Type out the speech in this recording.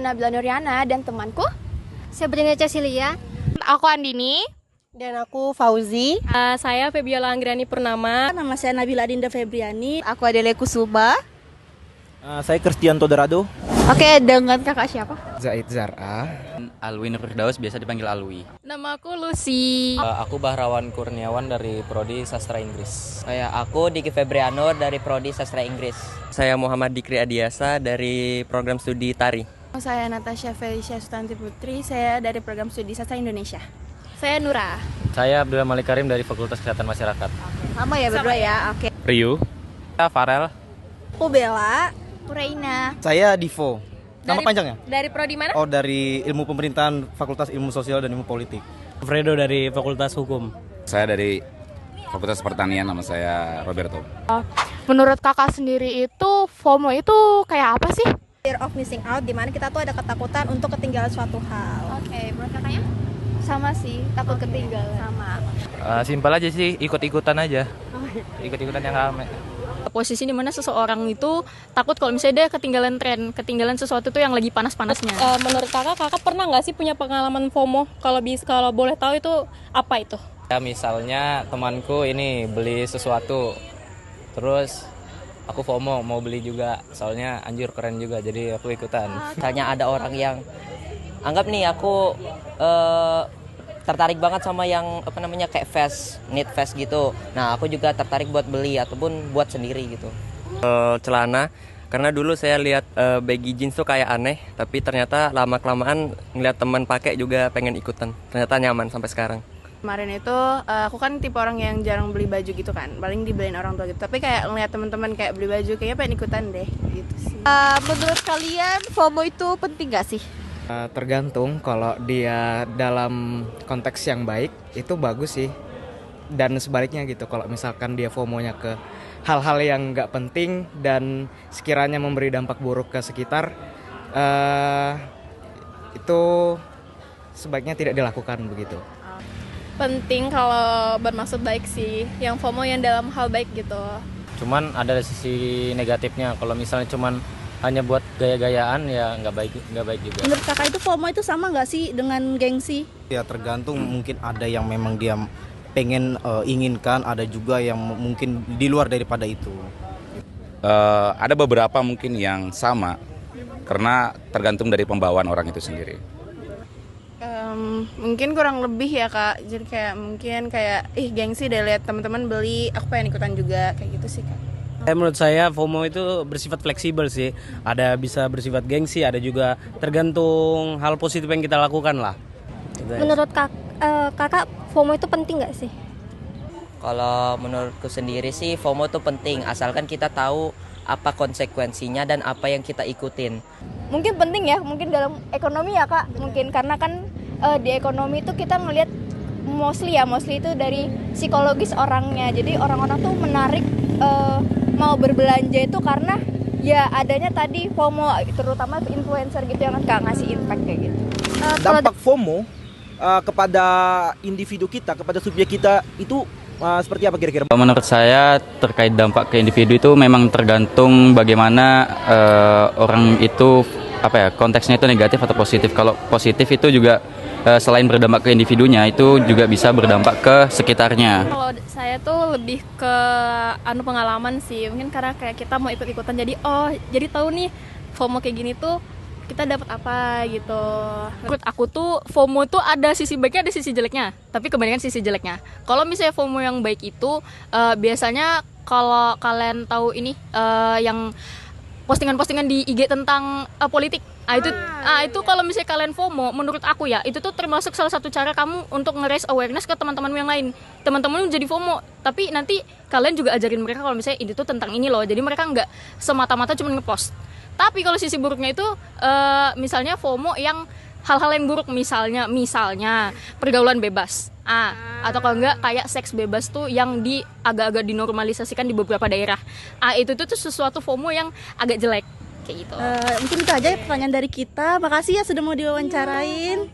Nabila Nuriana dan temanku Sabrina Cecilia. Aku Andini. Dan aku Fauzi. Saya Febiola Anggrani Purnama. Nama saya Nabila Dinda Febriani. Aku Adele Kusuma. Saya Kristianto Dorado. Oke, dengan kakak siapa? Zaid Zar'a. Alwi Nurfirdaus, biasa dipanggil Alwi. Nama aku Lucy. Aku Bahrawan Kurniawan dari Prodi Sastra Inggris. Aku Diki Febriano dari Prodi Sastra Inggris. Saya Muhammad Dikri Adiasa dari program studi Tari. Saya Natasha Felicia Sutanti Putri, saya dari program studi Sastra Indonesia. Saya Nura. Saya Abdul Malik Karim dari Fakultas Kesehatan Masyarakat. Sama ya berdua ya, oke. Rio. Farel. Aku Bella. Reina. Saya Divo. Nama panjangnya? Dari Prodi mana? Oh, dari Ilmu Pemerintahan, Fakultas Ilmu Sosial dan Ilmu Politik. Fredo dari Fakultas Hukum. Saya dari Fakultas Pertanian, nama saya Roberto. Menurut kakak sendiri itu FOMO itu kayak apa sih? Fear of missing out, dimana kita tuh ada ketakutan untuk ketinggalan suatu hal. Oke, menurut kakaknya? Sama sih, takut ketinggalan. Sama. Simpel aja sih, ikut-ikutan aja. Ikut-ikutan yang rame. Posisi di mana seseorang itu takut kalau misalnya dia ketinggalan tren, ketinggalan sesuatu tuh yang lagi panas-panasnya. Menurut kakak pernah nggak sih punya pengalaman FOMO? Kalau boleh tahu itu apa itu? Ya, misalnya temanku ini beli sesuatu, terus aku FOMO mau beli juga, soalnya anjir keren juga, jadi aku ikutan. Misalnya ada orang yang anggap nih aku tertarik banget sama yang kayak knit vest gitu. Nah, aku juga tertarik buat beli ataupun buat sendiri gitu. Celana, karena dulu saya lihat baggy jeans tuh kayak aneh, tapi ternyata lama-kelamaan ngeliat teman pakai juga pengen ikutan. Ternyata nyaman sampai sekarang. Kemarin itu aku kan tipe orang yang jarang beli baju gitu kan, paling dibeliin orang tua gitu. Tapi kayak ngeliat teman-teman kayak beli baju, kayaknya pengen ikutan deh gitu sih. Menurut kalian FOMO itu penting gak sih? Tergantung, kalau dia dalam konteks yang baik itu bagus sih. Dan sebaliknya gitu, kalau misalkan dia FOMO-nya ke hal-hal yang nggak penting dan sekiranya memberi dampak buruk ke sekitar, itu sebaiknya tidak dilakukan begitu. Penting kalau bermaksud baik sih, yang FOMO yang dalam hal baik gitu. Cuman ada sisi negatifnya, kalau misalnya cuman hanya buat gaya-gayaan ya nggak baik juga. Menurut kakak itu FOMO itu sama nggak sih dengan gengsi? Ya tergantung, mungkin ada yang memang dia pengen inginkan, ada juga yang mungkin di luar daripada itu. Ada beberapa mungkin yang sama, karena tergantung dari pembawaan orang itu sendiri. Mungkin kurang lebih ya kak, jadi kayak mungkin kayak gengsi deh lihat teman-teman beli, aku pengen ikutan juga kayak gitu sih kak. Menurut saya FOMO itu bersifat fleksibel sih. Ada bisa bersifat gengsi, ada juga tergantung hal positif yang kita lakukan lah. Menurut kakak FOMO itu penting nggak sih? Kalau menurutku sendiri sih FOMO itu penting, asalkan kita tahu apa konsekuensinya dan apa yang kita ikutin. Mungkin penting ya, mungkin dalam ekonomi ya kak. Mungkin karena kan di ekonomi itu kita ngelihat mostly itu dari psikologis orangnya. Jadi orang-orang tuh menarik mau berbelanja itu karena ya adanya tadi FOMO, terutama influencer gitu yang kan ngasih impact kayak gitu. Dampak FOMO kepada individu kita, kepada subjek kita itu seperti apa kira-kira? Menurut saya terkait dampak ke individu itu memang tergantung bagaimana orang itu konteksnya itu negatif atau positif. Kalau positif itu juga selain berdampak ke individunya, itu juga bisa berdampak ke sekitarnya. Kalau saya tuh lebih ke pengalaman sih, mungkin karena kayak kita mau ikut-ikutan jadi tahu nih FOMO kayak gini tuh kita dapat apa gitu. Menurut aku tuh FOMO tuh ada sisi baiknya, ada sisi jeleknya, tapi kebanyakan sisi jeleknya. Kalau misalnya FOMO yang baik itu biasanya kalau kalian tahu ini yang postingan-postingan di IG tentang politik. Itu kalau misalnya kalian FOMO, menurut aku ya, itu tuh termasuk salah satu cara kamu untuk nge-raise awareness ke teman-temanmu yang lain. Teman-temanmu jadi FOMO, tapi nanti kalian juga ajarin mereka kalau misalnya ini tuh tentang ini loh. Jadi mereka nggak semata-mata cuma nge-post. Tapi kalau sisi buruknya itu misalnya FOMO yang hal-hal yang buruk, misalnya pergaulan bebas. Atau kalau enggak kayak seks bebas tuh yang agak-agak dinormalisasikan di beberapa daerah. Itu tuh sesuatu FOMO yang agak jelek kayak gitu. Mungkin itu aja pertanyaan dari kita. Makasih ya sudah mau diwawancarain.